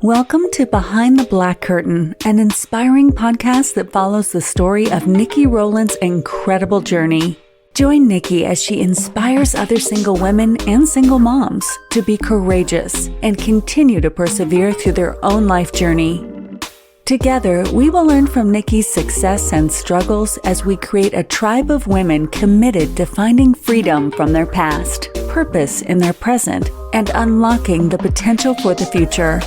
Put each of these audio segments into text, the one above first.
Welcome to Behind the Black Curtain, an inspiring podcast that follows the story of Nikki Rowland's incredible journey. Join Nikki as she inspires other single women and single moms to be courageous and continue to persevere through their own life journey. Together, we will learn from Nikki's success and struggles as we create a tribe of women committed to finding freedom from their past, purpose in their present, and unlocking the potential for the future.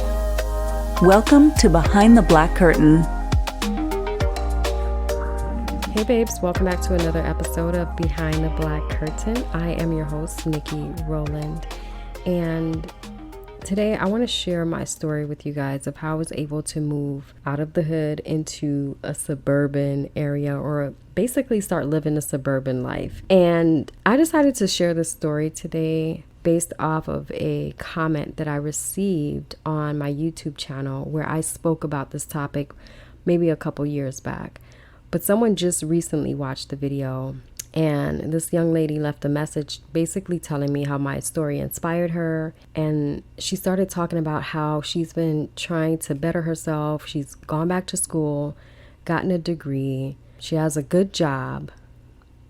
Welcome to Behind the Black Curtain. Hey babes, welcome back to another episode of Behind the Black Curtain. I am your host, Nikki Rowland, and today I want to share my story with you guys of how I was able to move out of the hood into a suburban area, or basically start living a suburban life. And I decided to share this story today based off of a comment that I received on my YouTube channel where I spoke about this topic maybe a couple years back. But someone just recently watched the video, and this young lady left a message basically telling me how my story inspired her. And she started talking about how she's been trying to better herself. She's gone back to school, gotten a degree. She has a good job.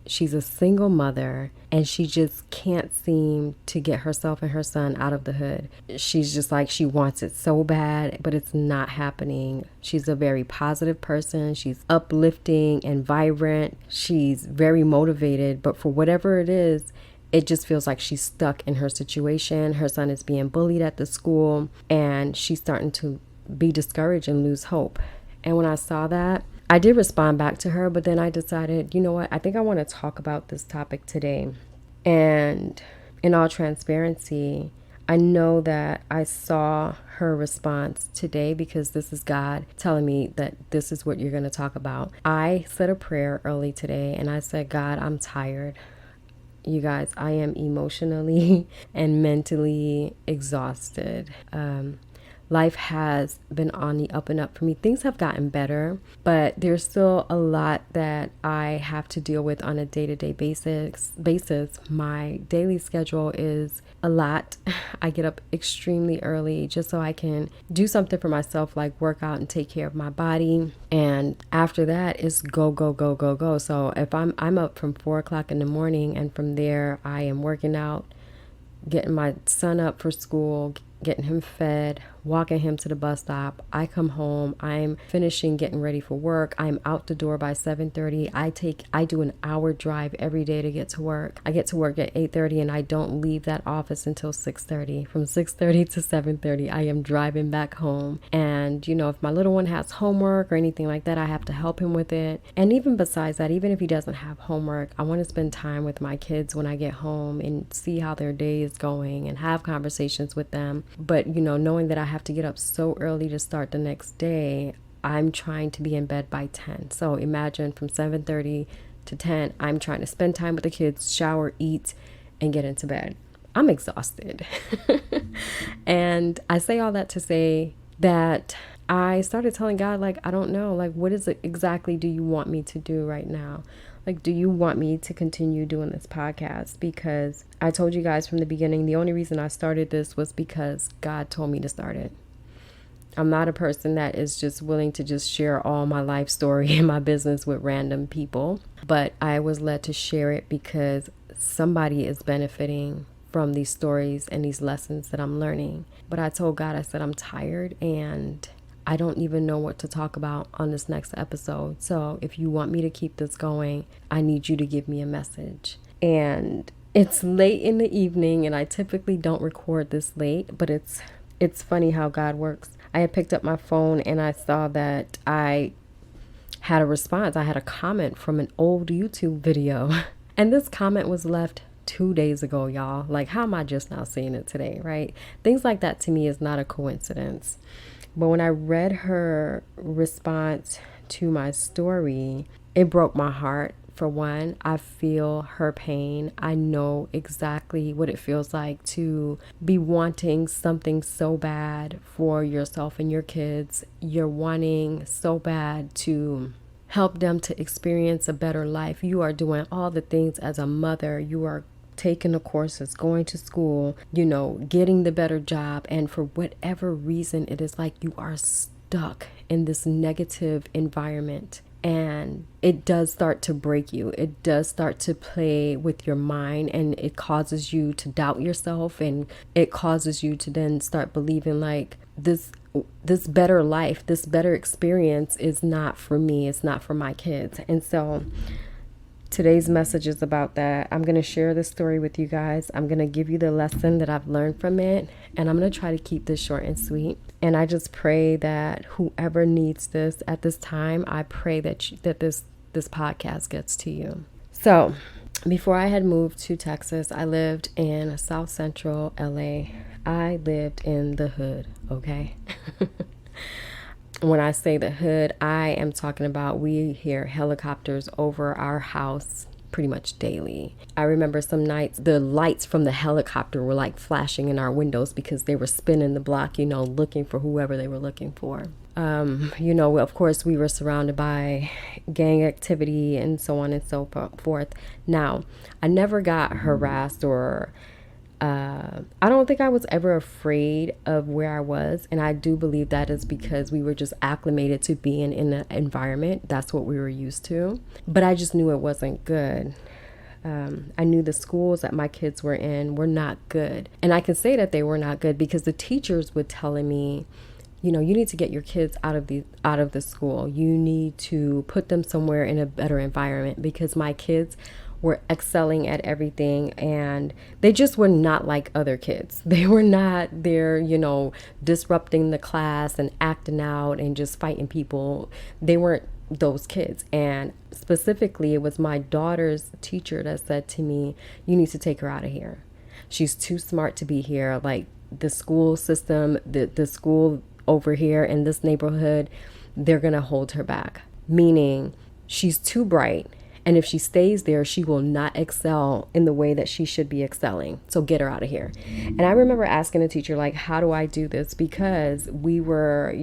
She's a single mother, and she just can't seem to get herself and her son out of the hood. She's just like, she wants it so bad, but it's not happening. She's a very positive person. She's uplifting and vibrant. She's very motivated, but for whatever it is, it just feels like she's stuck in her situation. Her son is being bullied at the school, and she's starting to be discouraged and lose hope. And when I saw that, I did respond back to her, but then I decided, you know what, I think I want to talk about this topic today. And in all transparency, I know that I saw her response today because this is God telling me that this is what you're going to talk about. I said a prayer early today, and I said, God, I'm tired. You guys, I am emotionally and mentally exhausted. Life has been on the up and up for me. Things have gotten better, but there's still a lot that I have to deal with on a day-to-day basis. My daily schedule is a lot. I get up extremely early just so I can do something for myself, like work out and take care of my body. And after that is go, go, go, go, go. So if I'm up from 4 o'clock in the morning, and from there I am working out, getting my son up for school, getting him fed, walking him to the bus stop. I come home, I'm finishing getting ready for work. I'm out the door by 7:30. I do an hour drive every day to get to work. I get to work at 8:30, and I don't leave that office until 6:30. From 6:30 to 7:30, I am driving back home. And you know, if my little one has homework or anything like that, I have to help him with it. And even besides that, even if he doesn't have homework, I want to spend time with my kids when I get home and see how their day is going and have conversations with them. But you know, knowing that I have to get up so early to start the next day, I'm trying to be in bed by 10. So imagine from 7:30 to 10, I'm trying to spend time with the kids, shower, eat, and get into bed. I'm exhausted. And I say all that to say that I started telling God, like, I don't know, like, what is it exactly do you want me to do right now? Like, do you want me to continue doing this podcast? Because I told you guys from the beginning, the only reason I started this was because God told me to start it. I'm not a person that is just willing to just share all my life story and my business with random people. But I was led to share it because somebody is benefiting from these stories and these lessons that I'm learning. But I told God, I said, I'm tired and I don't even know what to talk about on this next episode. So if you want me to keep this going, I need you to give me a message. And it's late in the evening, and I typically don't record this late, but it's funny how God works. I had picked up my phone and I saw that I had a response. I had a comment from an old YouTube video. And this comment was left 2 days ago, y'all. Like, how am I just now seeing it today, right? Things like that to me is not a coincidence. But when I read her response to my story, it broke my heart. For one, I feel her pain. I know exactly what it feels like to be wanting something so bad for yourself and your kids. You're wanting so bad to help them to experience a better life. You are doing all the things as a mother. You are taking the courses, going to school, getting the better job. And for whatever reason, it is like you are stuck in this negative environment. And it does start to break you. It does start to play with your mind, and it causes you to doubt yourself, and it causes you to then start believing like this better life, this better experience is not for me. It's not for my kids. And so today's message is about that. I'm going to share this story with you guys. I'm going to give you the lesson that I've learned from it, and I'm going to try to keep this short and sweet. And I just pray that whoever needs this at this time, I pray that this podcast gets to you. So, before I had moved to Texas, I lived in South Central LA. I lived in the hood, okay? When I say the hood, I am talking about we hear helicopters over our house pretty much daily. I remember some nights the lights from the helicopter were like flashing in our windows because they were spinning the block, looking for whoever they were looking for. Of course, we were surrounded by gang activity and so on and so forth. Now, I never got harassed or I don't think I was ever afraid of where I was. And I do believe that is because we were just acclimated to being in an environment. That's what we were used to. But I just knew it wasn't good. I knew the schools that my kids were in were not good. And I can say that they were not good because the teachers were telling me, you need to get your kids out of the school. You need to put them somewhere in a better environment, because my kids were excelling at everything, and they just were not like other kids. They were not there, disrupting the class and acting out and just fighting people. They weren't those kids. And specifically, it was my daughter's teacher that said to me, you need to take her out of here. She's too smart to be here. Like, the school system, the school over here in this neighborhood, they're gonna hold her back. Meaning, she's too bright. And if she stays there, she will not excel in the way that she should be excelling. So get her out of here. And I remember asking the teacher, like, how do I do this? Because we were,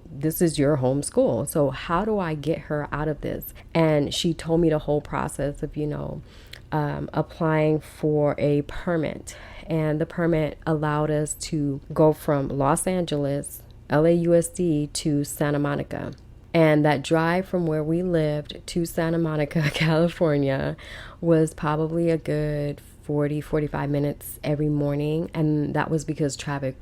this is your home school. So how do I get her out of this? And she told me the whole process of, applying for a permit. And the permit allowed us to go from Los Angeles, LAUSD, to Santa Monica. And that drive from where we lived to Santa Monica, California, was probably a good 45 minutes every morning. And that was because traffic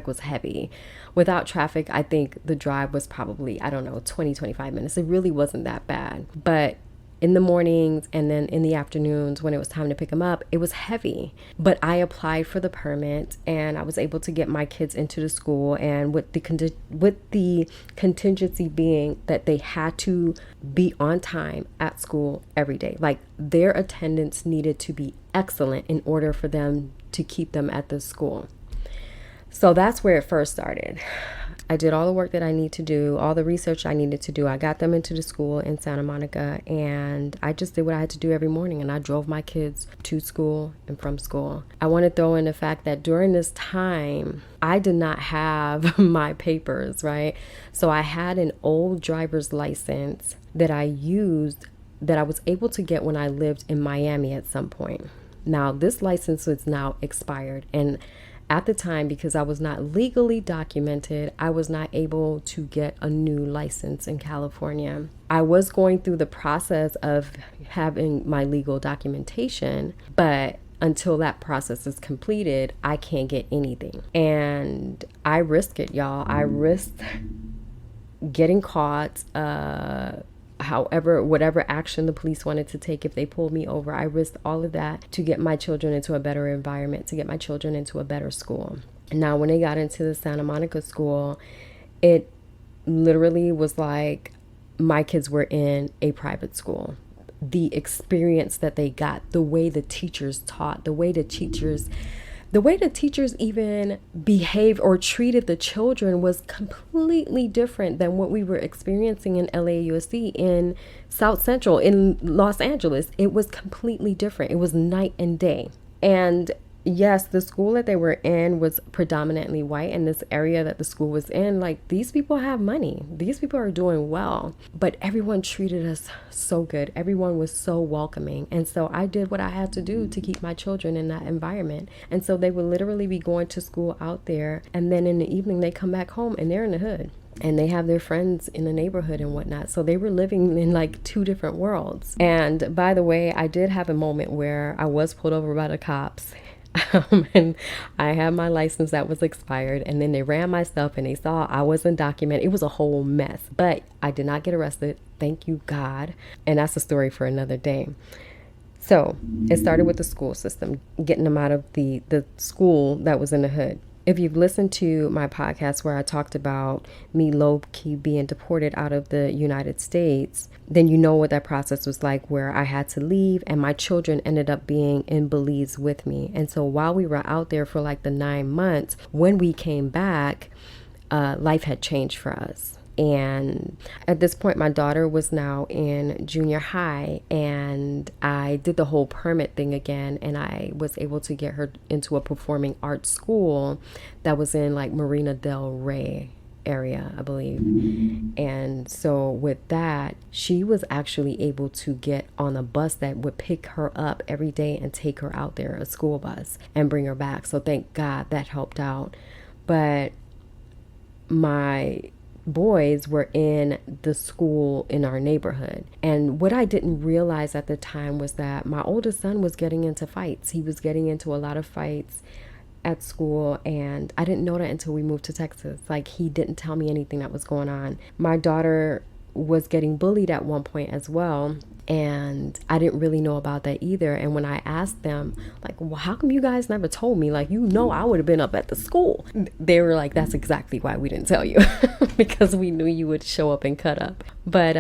was heavy. Without traffic, I think the drive was probably, 20-25 minutes. It really wasn't that bad. But in the mornings and then in the afternoons when it was time to pick them up, it was heavy. But I applied for the permit, and I was able to get my kids into the school, and with the contingency being that they had to be on time at school every day. Like, their attendance needed to be excellent in order for them to keep them at the school. So that's where it first started. I did all the work that I need to do, all the research I needed to do. I got them into the school in Santa Monica, and I just did what I had to do every morning, and I drove my kids to school and from school. I want to throw in the fact that during this time, I did not have my papers, right? So I had an old driver's license that I used, that I was able to get when I lived in Miami at some point. Now, this license is now expired, and at the time, because I was not legally documented, I was not able to get a new license in California. I was going through the process of having my legal documentation, but until that process is completed, I can't get anything. And I risked it, y'all. I risked getting caught, whatever action the police wanted to take if they pulled me over. I risked all of that to get my children into a better environment, to get my children into a better school. Now, when they got into the Santa Monica school, it literally was like my kids were in a private school. The experience that they got, the way the teachers taught, the way the teachers even behaved or treated the children was completely different than what we were experiencing in LAUSD, in South Central, in Los Angeles. It was completely different. It was night and day. And yes, the school that they were in was predominantly white, and this area that the school was in, like, these people have money. These people are doing well, but everyone treated us so good. Everyone was so welcoming. And so I did what I had to do to keep my children in that environment. And so they would literally be going to school out there, and then in the evening they come back home and they're in the hood. And they have their friends in the neighborhood and whatnot. So they were living in like two different worlds. And by the way, I did have a moment where I was pulled over by the cops. And I had my license that was expired, and then they ran my stuff and they saw I wasn't documented. It was a whole mess, but I did not get arrested. Thank you, God. And that's a story for another day. So it started with the school system, getting them out of the school that was in the hood. If you've listened to my podcast where I talked about me low-key being deported out of the United States, then you know what that process was like, where I had to leave and my children ended up being in Belize with me. And so while we were out there for like the 9 months, when we came back, life had changed for us. And at this point, my daughter was now in junior high, and I did the whole permit thing again, and I was able to get her into a performing arts school that was in like Marina Del Rey area, I believe. And so with that, she was actually able to get on a bus that would pick her up every day and take her out there, a school bus, and bring her back. So thank God that helped out. But my boys were in the school in our neighborhood. And what I didn't realize at the time was that my oldest son was getting into fights. He was getting into a lot of fights at school, and I didn't know that until we moved to Texas. Like, he didn't tell me anything that was going on. My daughter was getting bullied at one point as well, and I didn't really know about that either. And when I asked them, like, well, how come you guys never told me? Like, you know, I would have been up at the school. They were like, that's exactly why we didn't tell you, because we knew you would show up and cut up. But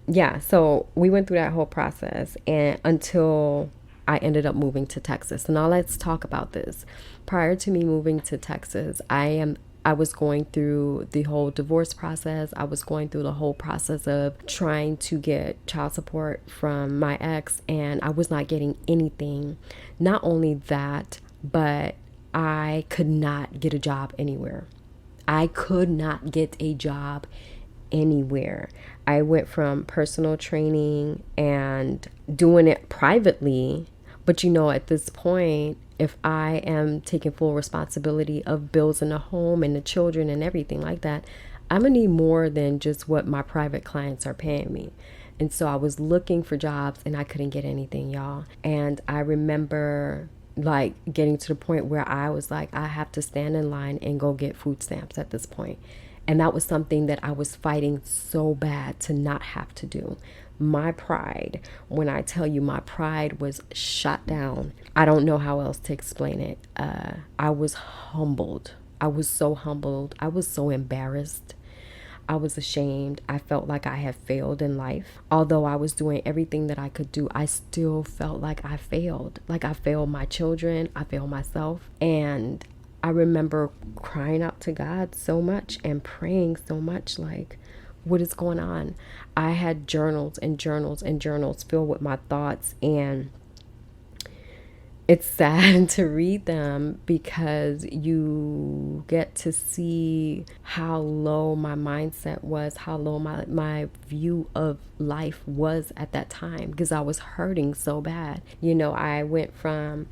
yeah, so we went through that whole process, and until I ended up moving to Texas. So now let's talk about this. Prior to me moving to Texas, I was going through the whole divorce process. I was going through the whole process of trying to get child support from my ex, and I was not getting anything. Not only that, but I could not get a job anywhere. I could not get a job anywhere. I went from personal training and doing it privately, but you know, at this point, if I am taking full responsibility of bills in the home and the children and everything like that, I'm gonna need more than just what my private clients are paying me. And so I was looking for jobs and I couldn't get anything, y'all. And I remember like getting to the point where I was like, I have to stand in line and go get food stamps at this point. And that was something that I was fighting so bad to not have to do. My pride, when I tell you my pride was shot down, I don't know how else to explain it. I was humbled. I was so humbled. I was so embarrassed. I was ashamed. I felt like I had failed in life. Although I was doing everything that I could do, I still felt like I failed. Like I failed my children. I failed myself. And I remember crying out to God so much and praying so much, like, what is going on? I had journals and journals and journals filled with my thoughts, and it's sad to read them because you get to see how low my mindset was, how low my view of life was at that time, because I was hurting so bad. You know, I went from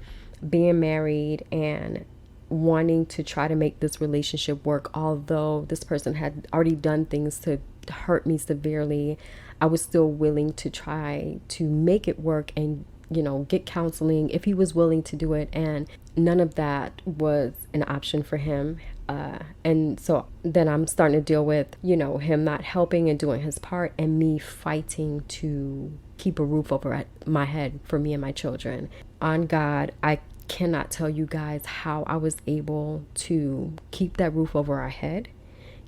being married and wanting to try to make this relationship work, although this person had already done things to hurt me severely. I was still willing to try to make it work and, you know, get counseling if he was willing to do it. And none of that was an option for him. And so then I'm starting to deal with, you know, him not helping and doing his part, and me fighting to keep a roof over my head for me and my children. On God, I cannot tell you guys how I was able to keep that roof over our head,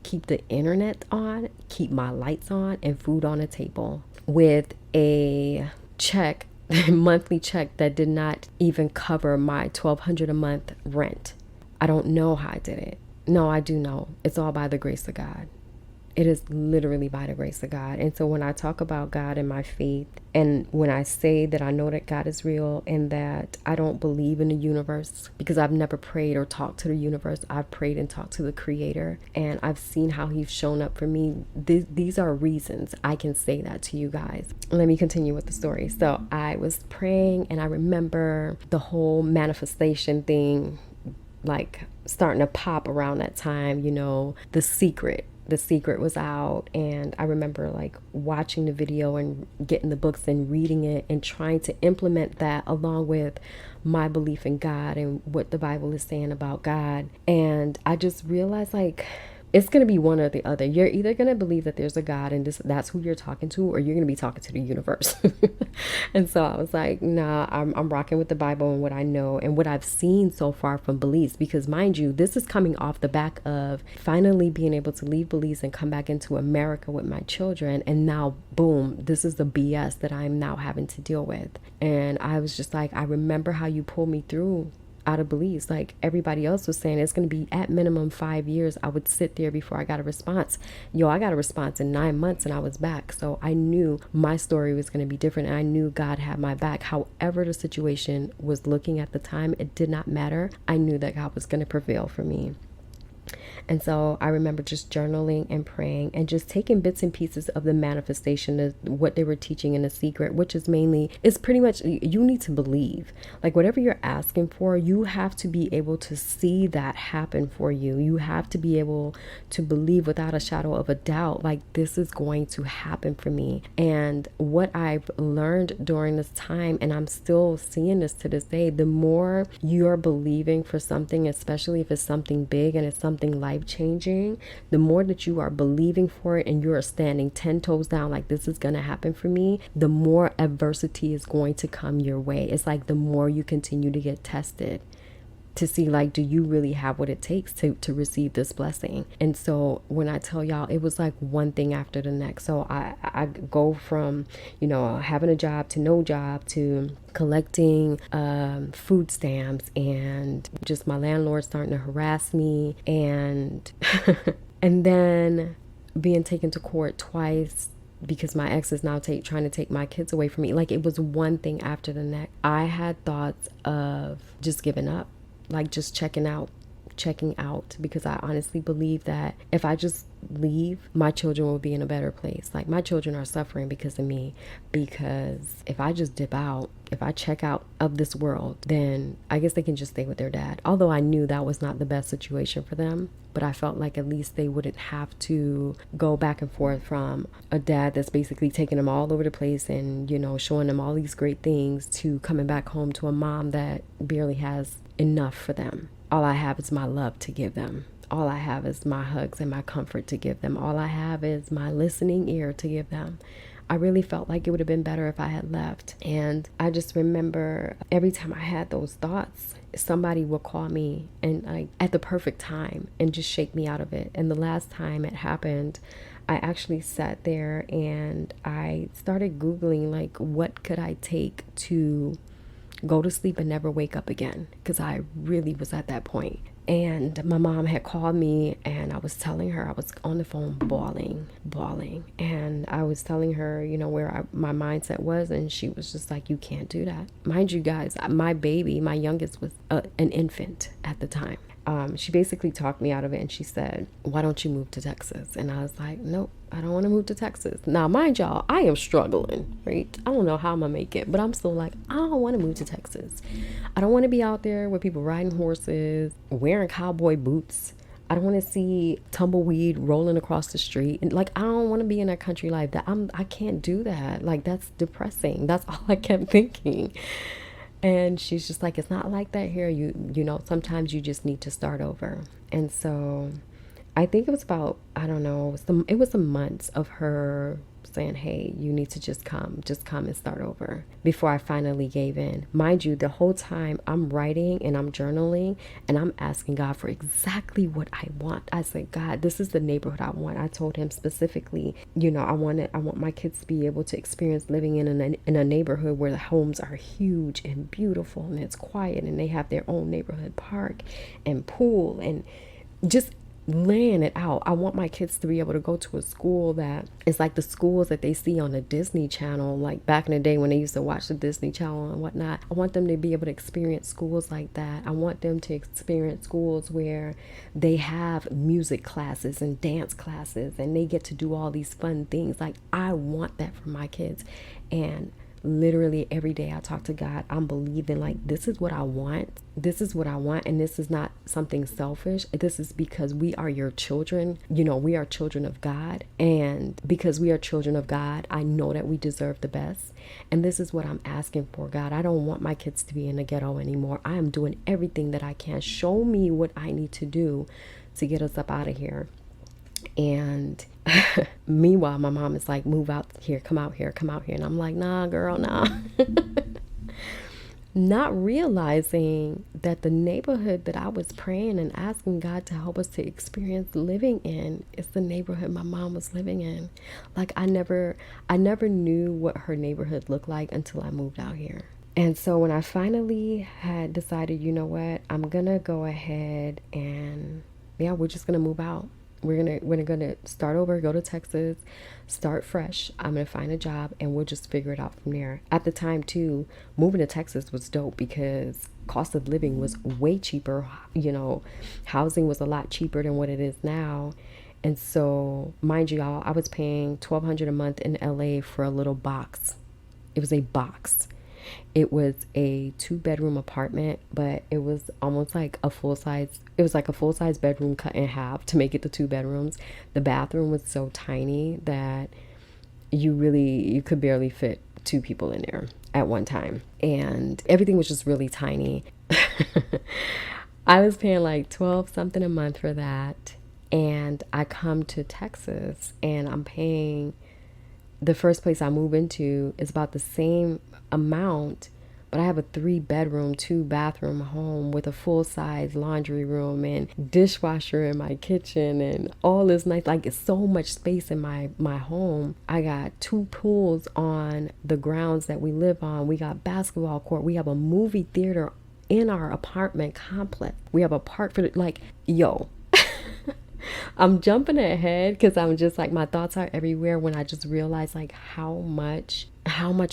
keep the internet on, keep my lights on, and food on the table with a check, monthly check that did not even cover my $1,200 a month rent. I don't know how I did it. No, I do know. It's all by the grace of God. It is literally by the grace of God. And so when I talk about God and my faith, and when I say that I know that God is real and that I don't believe in the universe, because I've never prayed or talked to the universe, I've prayed and talked to the Creator, and I've seen how He's shown up for me. These are reasons I can say that to you guys. Let me continue with the story. So I was praying, and I remember the whole manifestation thing like starting to pop around that time. The Secret was out, and I remember like watching the video and getting the books and reading it and trying to implement that along with my belief in God and what the Bible is saying about God. And I just realized like it's going to be one or the other. You're either going to believe that there's a God and that's who you're talking to, or you're going to be talking to the universe. And so I was like, nah, I'm rocking with the Bible and what I know and what I've seen so far from Belize. Because mind you, this is coming off the back of finally being able to leave Belize and come back into America with my children. And now, boom, this is the BS that I'm now having to deal with. And I was just like, I remember how you pulled me through out of Belize. Like everybody else was saying, it's going to be at minimum 5 years. I would sit there before I got a response. I got a response in 9 months and I was back. So I knew my story was going to be different, and I knew God had my back. However the situation was looking at the time, it did not matter. I knew that God was going to prevail for me. And so I remember just journaling and praying and just taking bits and pieces of the manifestation of what they were teaching in The Secret, which is it's pretty much, you need to believe. Like whatever you're asking for, you have to be able to see that happen for you. You have to be able to believe without a shadow of a doubt, like this is going to happen for me. And what I've learned during this time, and I'm still seeing this to this day, the more you're believing for something, especially if it's something big and it's something life-changing, the more that you are believing for it and you're standing 10 toes down like this is going to happen for me, the more adversity is going to come your way. It's like the more you continue to get tested to see like, do you really have what it takes to receive this blessing? And so when I tell y'all, it was like one thing after the next. So I go from, having a job to no job to collecting food stamps, and just my landlord starting to harass me, and and then being taken to court twice because my ex is now trying to take my kids away from me. Like it was one thing after the next. I had thoughts of just giving up, like just checking out, because I honestly believe that if I just leave, my children will be in a better place. Like my children are suffering because of me, because if I just dip out, if I check out of this world, then I guess they can just stay with their dad. Although I knew that was not the best situation for them, but I felt like at least they wouldn't have to go back and forth from a dad that's basically taking them all over the place and, showing them all these great things, to coming back home to a mom that barely has enough for them. All I have is my love to give them. All I have is my hugs and my comfort to give them. All I have is my listening ear to give them. I really felt like it would have been better if I had left. And I just remember every time I had those thoughts, somebody would call me and like at the perfect time and just shake me out of it. And the last time it happened, I actually sat there and I started Googling like, what could I take to go to sleep and never wake up again? Because I really was at that point. And my mom had called me and I was telling her, I was on the phone bawling. And I was telling her, where my mindset was. And she was just like, you can't do that. Mind you guys, my youngest was an infant at the time. She basically talked me out of it, and she said, why don't you move to Texas? And I was like, nope, I don't want to move to Texas. Now, mind y'all, I am struggling, right? I don't know how I'm going to make it, but I'm still like, I don't want to move to Texas. I don't want to be out there with people riding horses, wearing cowboy boots. I don't want to see tumbleweed rolling across the street. And like, I don't want to be in that country life. I can't do that. Like, that's depressing. That's all I kept thinking. And she's just like, it's not like that here. Sometimes you just need to start over. And so I think it was about, I don't know, it was some months of her saying, hey, you need to just come and start over, before I finally gave in. Mind you, the whole time I'm writing and I'm journaling and I'm asking God for exactly what I want. I said, God, this is the neighborhood I want. I told him specifically, I want my kids to be able to experience living in a neighborhood where the homes are huge and beautiful and it's quiet and they have their own neighborhood park and pool and just laying it out. I want my kids to be able to go to a school that is like the schools that they see on the Disney Channel, like back in the day when they used to watch the Disney Channel and whatnot. I want them to be able to experience schools like that. I want them to experience schools where they have music classes and dance classes and they get to do all these fun things. Like, I want that for my kids. And literally every day I talk to God, I'm believing like, this is what I want. This is what I want. And this is not something selfish. This is because we are your children. You know, we are children of God. And because we are children of God, I know that we deserve the best. And this is what I'm asking for, God. I don't want my kids to be in the ghetto anymore. I am doing everything that I can. Show me what I need to do to get us up out of here. And meanwhile, my mom is like, move out here, come out here, come out here. And I'm like, nah, girl, nah. Not realizing that the neighborhood that I was praying and asking God to help us to experience living in is the neighborhood my mom was living in. Like, I never knew what her neighborhood looked like until I moved out here. And so when I finally had decided, you know what, I'm gonna go ahead and we're just gonna move out. We're gonna start over, go to Texas, start fresh. I'm gonna find a job and we'll just figure it out from there. At the time too, moving to Texas was dope because cost of living was way cheaper. You know, housing was a lot cheaper than what it is now. And so, mind you, y'all, I was paying $1,200 a month in LA for a little box. It was a box. It was a 2-bedroom apartment, but it was almost like a full-size bedroom cut in half to make it the 2 bedrooms. The bathroom was so tiny that you could barely fit 2 people in there at one time. And everything was just really tiny. I was paying like 12 something a month for that. And I come to Texas and I'm paying, the first place I move into is about the same amount, but I have a 3-bedroom, 2-bathroom home with a full-size laundry room and dishwasher in my kitchen and all this nice, like, it's so much space in my home. I got 2 pools on the grounds that we live on. We got basketball court. We have a movie theater in our apartment complex. We have a park for I'm jumping ahead because I'm just like, my thoughts are everywhere when I just realized like how much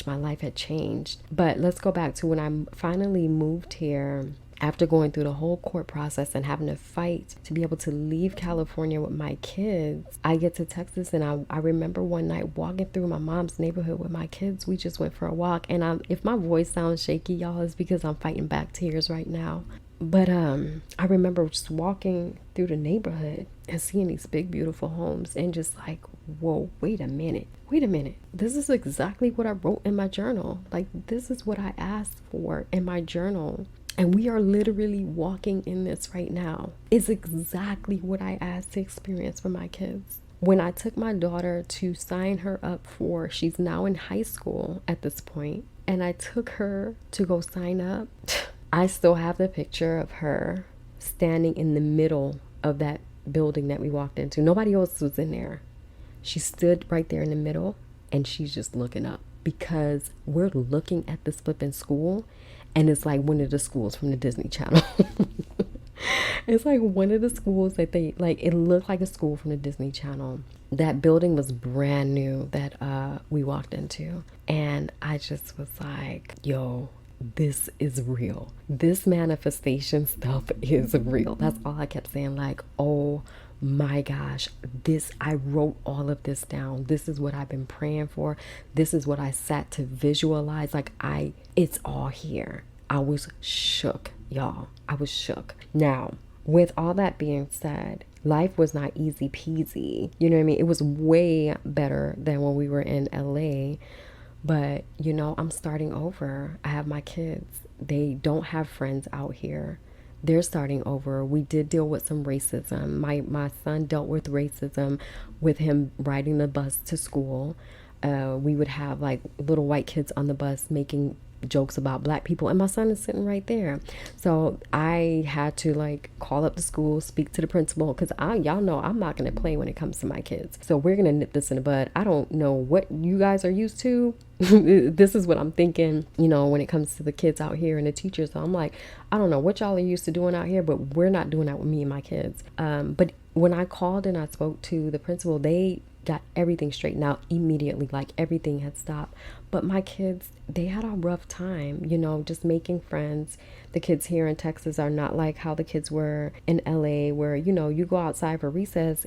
my life had changed. But let's go back to when I finally moved here. After going through the whole court process and having to fight to be able to leave California with my kids, I get to Texas and I remember one night walking through my mom's neighborhood with my kids. We just went for a walk, and if my voice sounds shaky, y'all, it's because I'm fighting back tears right now. But I remember just walking through the neighborhood and seeing these big, beautiful homes and just like, whoa, wait a minute. This is exactly what I wrote in my journal. Like, this is what I asked for in my journal. And we are literally walking in this right now. It's exactly what I asked to experience for my kids. When I took my daughter to sign her up for, she's now in high school at this point, and I took her to go sign up, I still have the picture of her standing in the middle of that building that we walked into. Nobody else was in there. She stood right there in the middle and she's just looking up because we're looking at this flipping school and it's like one of the schools from the Disney Channel. It's like one of the schools that they like, it looked like a school from the Disney Channel. That building was brand new that we walked into. And I just was like, yo, this is real. This manifestation stuff is real. That's all I kept saying. Like, oh my gosh, I wrote all of this down. This is what I've been praying for. This is what I sat to visualize. Like, it's all here. I was shook, y'all. I was shook. Now, with all that being said, life was not easy peasy. You know what I mean? It was way better than when we were in LA. But, you know, I'm starting over. I have my kids. They don't have friends out here. They're starting over. We did deal with some racism. My son dealt with racism with him riding the bus to school. We would have like little white kids on the bus making jokes about black people, and my son is sitting right there. So I had to like call up the school, speak to the principal, because y'all know I'm not going to play when it comes to my kids. So we're going to nip this in the bud. I don't know what you guys are used to. This is what I'm thinking, you know, when it comes to the kids out here and the teachers. So I'm like, I don't know what y'all are used to doing out here, but we're not doing that with me and my kids. But when I called and I spoke to the principal, they got everything straightened out immediately, like everything had stopped. But my kids, they had a rough time, just making friends. The kids here in Texas are not like how the kids were in LA, where, you go outside for recess,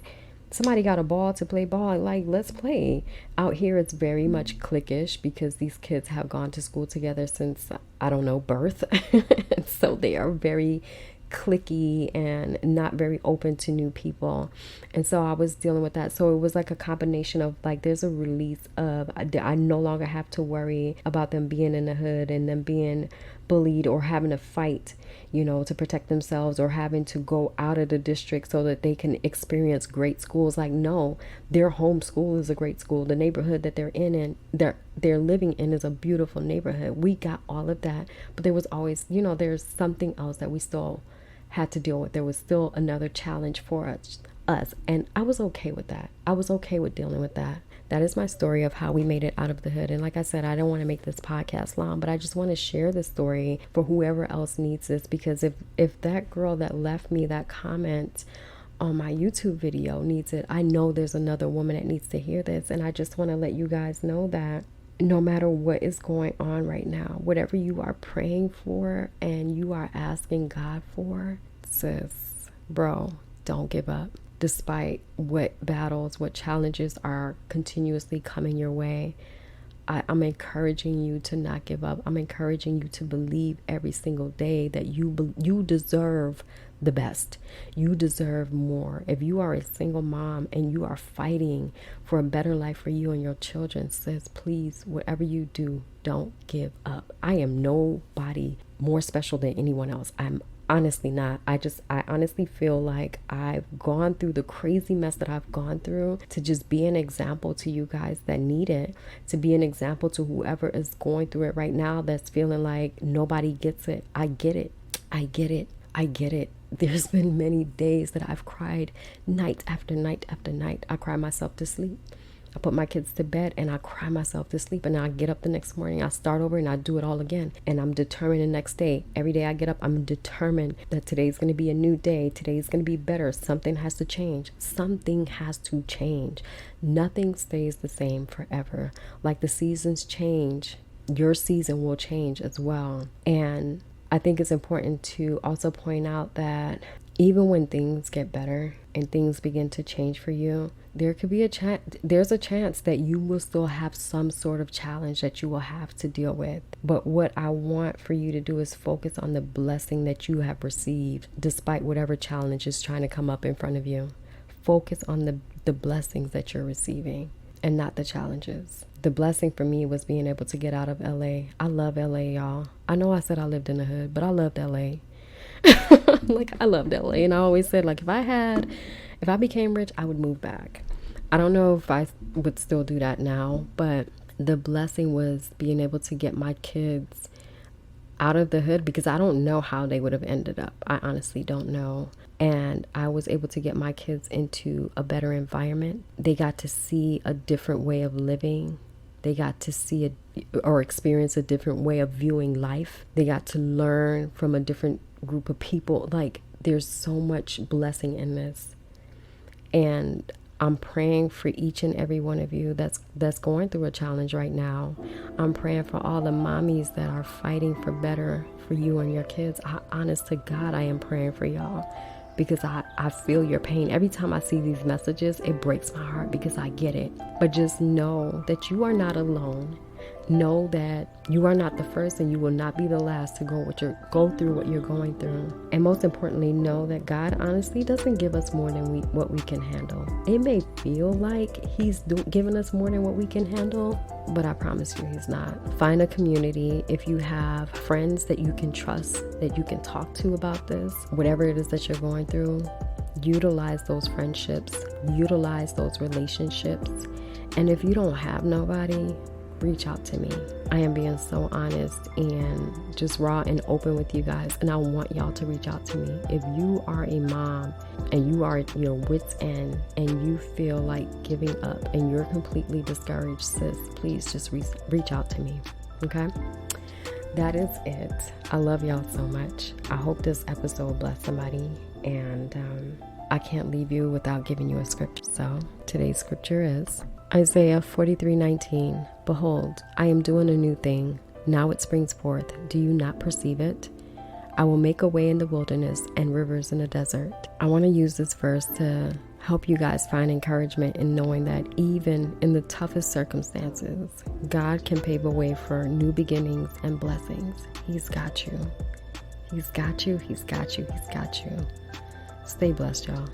somebody got a ball to play ball, like, let's play. Out here, it's very much cliquish because these kids have gone to school together since, I don't know, birth. So they are very cliquey and not very open to new people. And so I was dealing with that. So it was like a combination of like, there's a release of, I no longer have to worry about them being in the hood and them being bullied or having to fight, to protect themselves, or having to go out of the district so that they can experience great schools. Like, no, their home school is a great school. The neighborhood that they're in and they're living in is a beautiful neighborhood. We got all of that, but there was always, there's something else that we still had to deal with. There was still another challenge for us, and I was okay with that. I was okay with dealing with that. That is my story of how we made it out of the hood. And like I said, I don't want to make this podcast long, but I just want to share this story for whoever else needs this, because if that girl that left me that comment on my YouTube video needs it, I know there's another woman that needs to hear this. And I just want to let you guys know that no matter what is going on right now, whatever you are praying for and you are asking God for, sis, bro, don't give up. Despite what battles, what challenges are continuously coming your way, I'm encouraging you to not give up. I'm encouraging you to believe every single day that you deserve the best. You deserve more. If you are a single mom and you are fighting for a better life for you and your children, sis, please, whatever you do, don't give up. I am nobody more special than anyone else. I'm honestly not. I honestly feel like I've gone through the crazy mess that I've gone through to just be an example to you guys that need it, to be an example to whoever is going through it right now that's feeling like nobody gets it. I get it. I get it. I get it. There's been many days that I've cried night after night after night. I cry myself to sleep. I put my kids to bed and I cry myself to sleep, and I get up the next morning, I start over and I do it all again. And I'm determined the next day, every day I get up, I'm determined that today's going to be a new day. Today's going to be better. Something has to change. Something has to change. Nothing stays the same forever. Like the seasons change, your season will change as well. And I think it's important to also point out that even when things get better and things begin to change for you, there could be there's a chance that you will still have some sort of challenge that you will have to deal with. But what I want for you to do is focus on the blessing that you have received, despite whatever challenge is trying to come up in front of you. Focus on the blessings that you're receiving and not the challenges. The blessing for me was being able to get out of LA. I love LA, y'all. I know I said I lived in the hood, but I loved LA. Like, I loved LA, and I always said, like, if I became rich, I would move back. I don't know if I would still do that now, but the blessing was being able to get my kids out of the hood, because I don't know how they would have ended up. I honestly don't know. And I was able to get my kids into a better environment. They got to see a different way of living. They got to see or experience a different way of viewing life. They got to learn from a different group of people. Like, there's so much blessing in this. And I'm praying for each and every one of you that's going through a challenge right now. I'm praying for all the mommies that are fighting for better for you and your kids. Honest to God, I am praying for y'all, because I feel your pain. Every time I see these messages, it breaks my heart because I get it. But just know that you are not alone. Know that you are not the first, and you will not be the last to go through what you're going through. And most importantly, know that God honestly doesn't give us more than what we can handle. It may feel like He's giving us more than what we can handle, but I promise you He's not. Find a community. If you have friends that you can trust, that you can talk to about this, whatever it is that you're going through, utilize those friendships, utilize those relationships. And if you don't have nobody, reach out to me. I am being so honest and just raw and open with you guys, and I want y'all to reach out to me. If you are a mom and you are at your wit's end and you feel like giving up and you're completely discouraged, sis, please just reach out to me. Okay? That is it. I love y'all so much. I hope this episode blessed somebody, and I can't leave you without giving you a scripture. So today's scripture is Isaiah 43:19. Behold, I am doing a new thing. Now it springs forth. Do you not perceive it? I will make a way in the wilderness and rivers in the desert. I want to use this verse to help you guys find encouragement in knowing that even in the toughest circumstances, God can pave a way for new beginnings and blessings. He's got you. He's got you. He's got you. He's got you. Stay blessed, y'all.